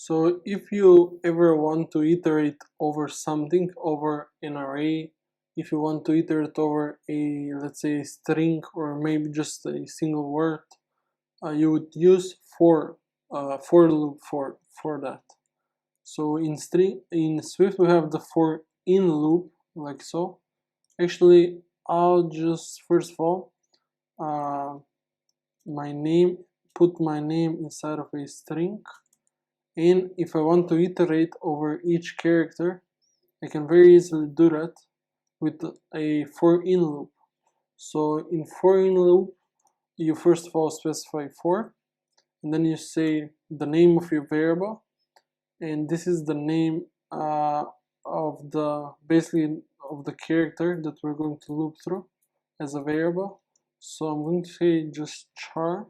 So if you ever want to iterate over something, over an array, if you want to iterate over a, let's say, a string or maybe just a single word, you would use for loop for that. So in Swift we have the for in loop, like so. Actually, I'll just first of all put my name inside of a string, and if I want to iterate over each character, I can very easily do that with a for in loop. So in for in loop, you first of all specify for, and then you say the name of your variable, and this is the name of the basically of the character that we're going to loop through as a variable. So I'm going to say just char,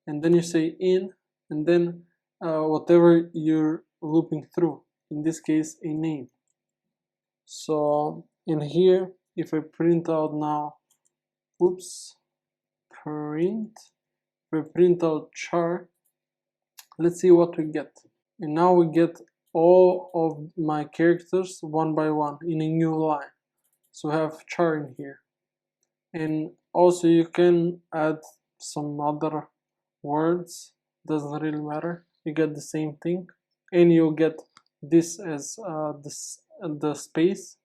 and then you say in, and then whatever you're looping through, in this case a name. So in here, if I print out now, print, if I print out char, let's see what we get. And now we get all of my characters one by one in a new line. So we have char in here. And also you can add some other words, doesn't really matter. You get the same thing, and you'll get this as the space.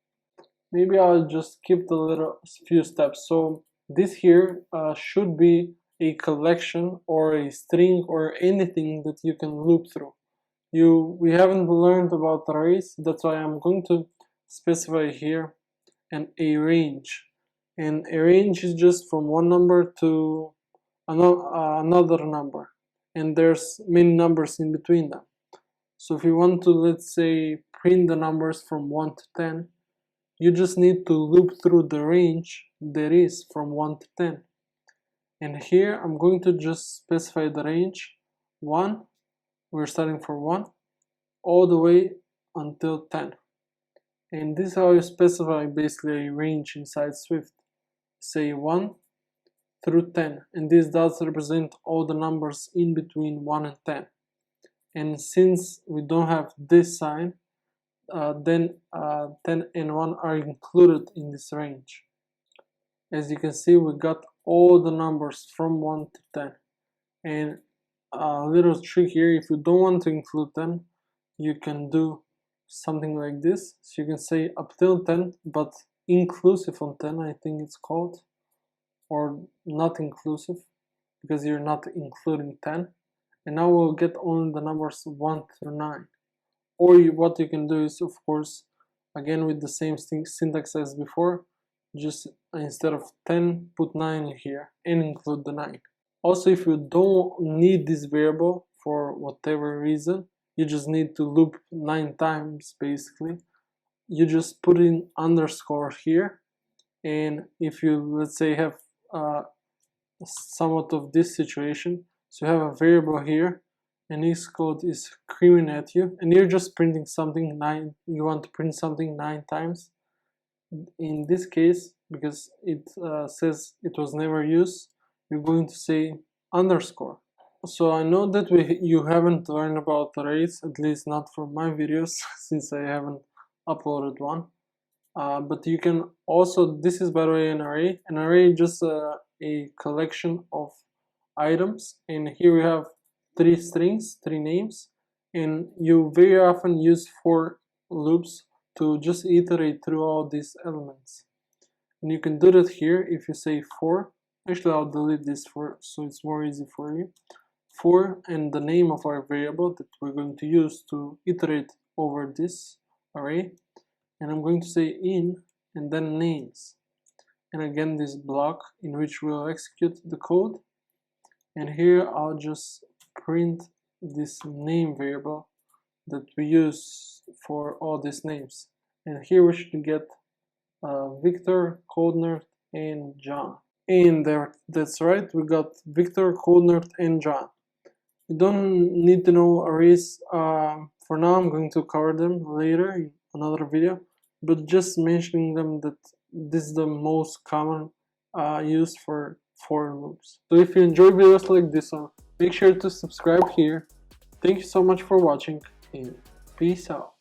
Maybe I'll just skip the little few steps. So this here should be a collection or a string or anything that you can loop through. We haven't learned about arrays, that's why I'm going to specify here a range. And a range is just from one number to another number, and there's many numbers in between them. So if you want to, let's say, print the numbers from 1 to 10, you just need to loop through the range that is from 1 to 10. And here I'm going to just specify the range 1, we're starting from 1 all the way until 10. And this is how you specify basically a range inside Swift. Say 1 through 10, and this does represent all the numbers in between 1 and 10. And since we don't have this sign, then 10 and 1 are included in this range. As you can see, we got all the numbers from 1 to 10. And a little trick here, if you don't want to include 10, you can do something like this. So you can say up till 10, but inclusive on 10, I think it's called, or not inclusive, because you're not including 10. And now we'll get only the numbers 1 through 9. Or what you can do is, of course, again with the same syntax as before, just instead of 10, put 9 here and include the 9. Also, if you don't need this variable for whatever reason, you just need to loop 9 times basically, you just put in underscore here. And if you, let's say, have somewhat of this situation, so you have a variable here, and this code is screaming at you, and you're just printing something you want to print something 9 times. In this case, because it says it was never used, you're going to say underscore. So I know that you haven't learned about arrays, at least not from my videos, since I haven't uploaded one. But you can also, this is by the way an array. An array is just a collection of items, and here we have 3 strings, 3 names, and you very often use for loops to just iterate through all these elements. And you can do that here if you say for. Actually, I'll delete this for so it's more easy for you. For and the name of our variable that we're going to use to iterate over this array, and I'm going to say in and then names, and again this block in which we'll execute the code. And here I'll just print this name variable that we use for all these names, and here we should get Victor, Coldner, and John. And that's right, we got Victor, Coldner, and John. You don't need to know arrays for now. I'm going to cover them later in another video, but just mentioning them that this is the most common use for loops. So if you enjoy videos like this one, make sure to subscribe here, Thank you so much for watching, and peace out.